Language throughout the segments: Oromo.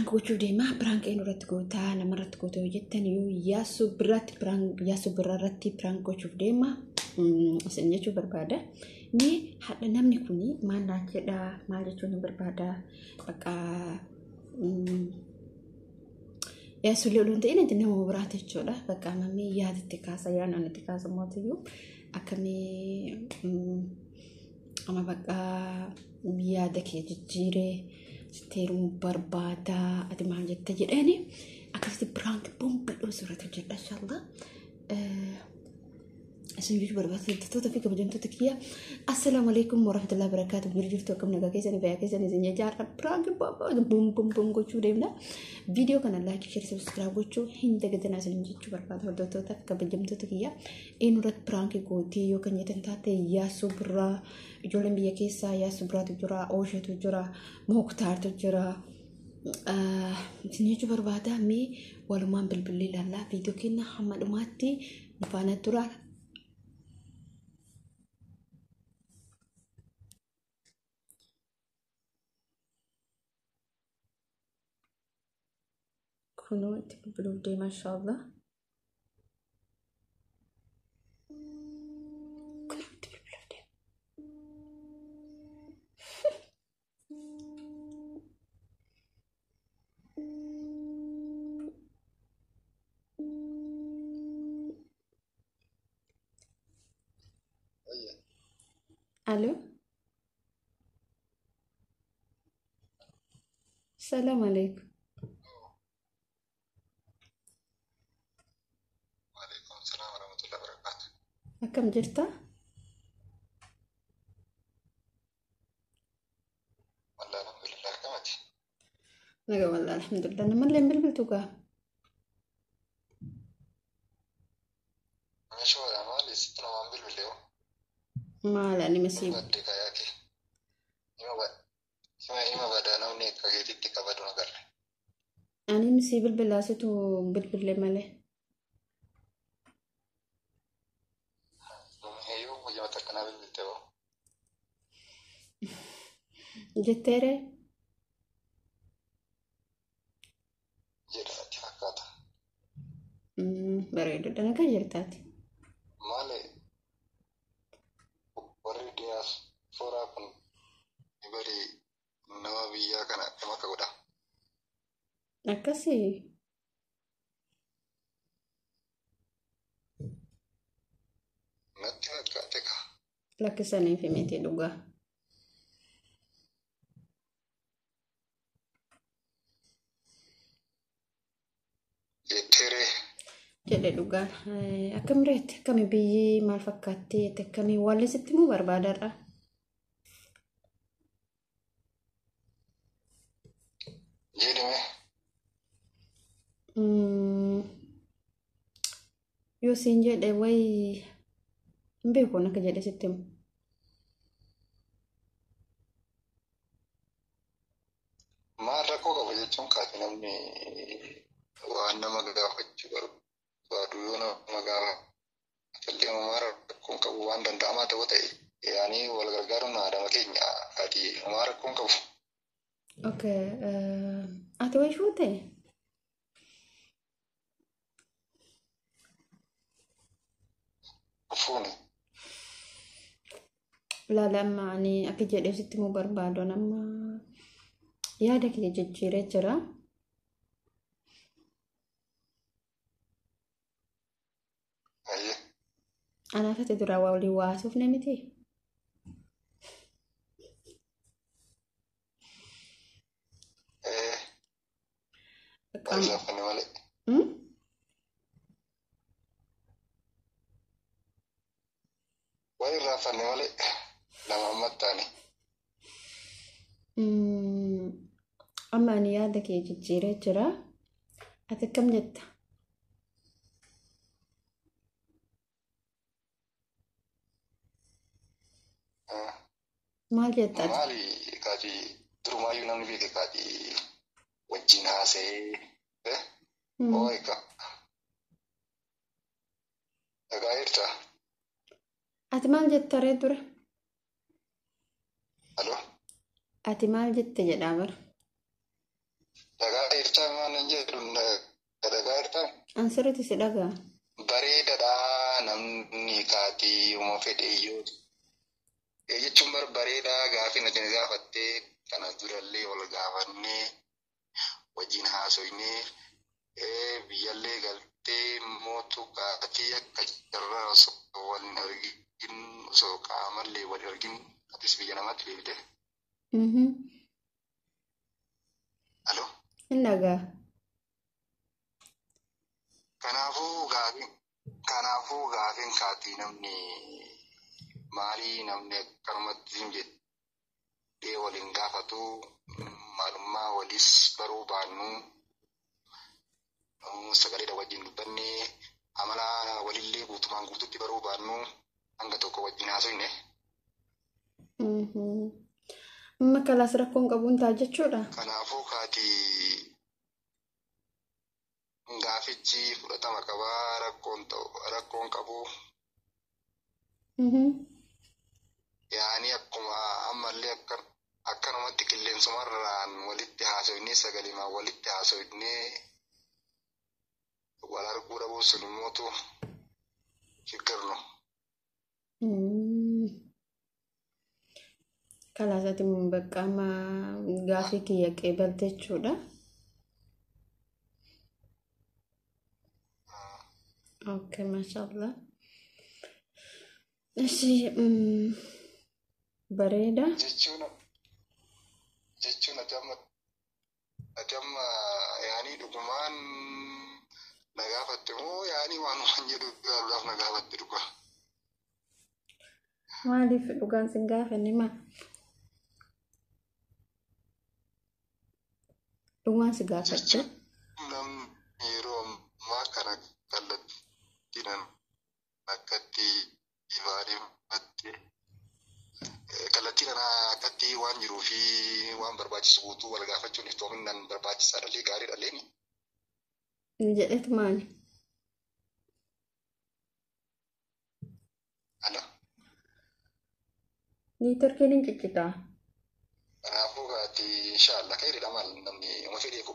prank gochuu deemaa prank irratti gootaa namarratti gootoo jettan yoo yaasu birratti prank yaasu birratti prank gochuuf deema isin jechuu barbaada ni hadda namni kuni maal jedha maal jechuun barbaada bakka yaasu loluun ta'in itti nama biraate jechuudha bakka mamii yaadatti kaasa yaadaan itti kaasa mootiyyuu akkamii ama bakka yaada kee jijjiiree steerum barbaada ati maal jetta jedhani akkasitti prank bombadoo suuratu jedha inshallah asin jiru barbaada toto fi kabajamtoota kiyya assalamu alaykum wa rahmatullahi wa barakatuh jirtu akkam nagaa keessan bayaa keessan isin jaarra prank bom gochuu deemna video kana like share subscribe gochuu hin dagatana isin jechuu barbaada hordoftoota kabajamtoota kiyya eenyurat prank gootii yoo kan jettan taate yaasu birraa ijoolleen biyya keessaa yaasu biraatu jira oosheetu jira mooktaartu jira isin jechuu barbaada mee walumaan bilbillee ilaallaa video kenna hamma dhumaatti nufaana tura كنوا تقبلوا دي ما شاء الله كنوا تقبلوا دي الو السلام عليكم كم جرتا؟ والله الحمد لله كمتي نقول والله الحمد لله أنا ملي بلبلتوكا ماشي ولا مالي ستنا ما نبل بالليو ما لاني مسيب بدك ياكي إما بدأنا ونيك كجيتي تكبدون قرر أنا مسيب البلاسة وبلبل مالي هيو وجمع تكنا بالبلتو جتيري جدا تفكاتا بريدو أنا كجرتاتي مالي وريدي فورا كن يبري نوا بيا كنا كما كودا أكاسي نتي نتكاتك لك سنة في ميتي دوغا يتري jedhe dhugaan akkam reetti akkami biyyi maal fakkaatti akkamii walli sitti muu barbaadadha jedhame yoo siin jedhe way hin beekun akka jedhe sitti himu maal rakkoo qaba jechuun kaati namni waan nama gaafachuu barbaadu yoo nama gaafatallee maal rakkoon qabu waan danda'amaa ta'uu ta'e yaanii wal gargaaruun aadama keenya ati maal rakkoon qabu. okay ati way fuute fuuni laalamma ani akka jedhe sitti himuu barbaadu nama yaada kee jijjiiree jira ayye anaaf ati duraa waa waliin waasuuf namiti wal raafanne malee wal raafanne malee lama ammattaani amma ani yaada kee jijjiiree jira ati akkam jetta maal jetta maali kaati durumaayyuu namni beeke kaati wajjin haasa'ee ooyika dhagaa jirta ati maal jetta ree dura Halo? ati maal jette jedhaa bara Dhagaa irtaa maan jedhu dhagaa irtaa. Ansirratti si dhagaa. Bareedaadha namni kaatii uma fedhe iyyuu. Jechuun bareedaa gaafii nuti gaafattee kanas durallee wal gaafannee wajjin haasoinee biyyallee galtee mootu kaatii akka jarraa osoo wal hin argin osoo qaamallee wal argin atis biyya namaatti deebite. Aloo. Hin dhagaa. Kanaafuu gaafiin kaatii namni maalii namni akkanumatti hin jettee waliin gaafatu maalummaa walis baruu baannu sagaleedha wajjin dubbannee amala walillee guutumaan guututti baruu baannu hanga tokko wajjin haasofne. Amma kalaas rakkoon qabuun ta'a jechuudha. Kanaafuu kaatii gaafichi fudhatama qabaa rakkoon qabu. Yaani akkuma ammallee akkanumatti qilleensumarraan walitti haasofnee sagaleemaan walitti haasofnee wal arguu dhabuun sun immootu shiggarnu. Kalaasatti bakka amma gaafii kiyya qeebalte jechuudha. Okay, mashallah. Eshi bareeda. Jechuun ati amma yaani dhugumaan na gaafatte moo yaani waan jedhu gaaruudhaaf na gaafatte dhuga. Maaliif dhugaan sin gaafanne ma? Dhugaan si gaafatte. Namni yeroo ammaa kana kallattiin akkatti ibaadeffatti kallattii kana akkatti waan jiruu fi waan barbaachisu guutuu wal gaafachuun iftoominaan barbaachisaadhallee gaariidhallee. Jedhetu maali? Ala. Ni turkiin hin ciccitaa. Kanaafuu ati inshallah kayriidha maal namni uma fedhee ku.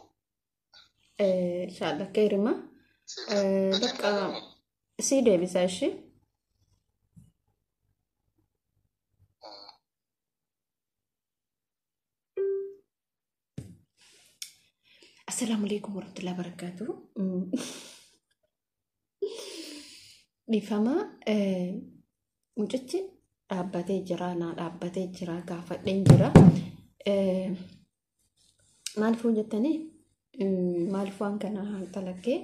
Inshallah kayrima. Bakka si deebisaa ishee. Assalamualaikum warahmatullahi wabarakatuh. Difama mucichi dhaabbatee jira naa dhaabbatee jira gaafadheen jira. Maaliif jettanii maaliif waan kana talaqqee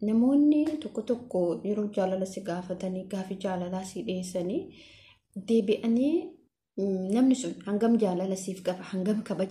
namoonni tokko tokko yeroo jaalala si gaafatanii gaafii jaalalaa si dhiyeessanii deebi'anii namni sun hangam jaalala siif qaba hangam kabaja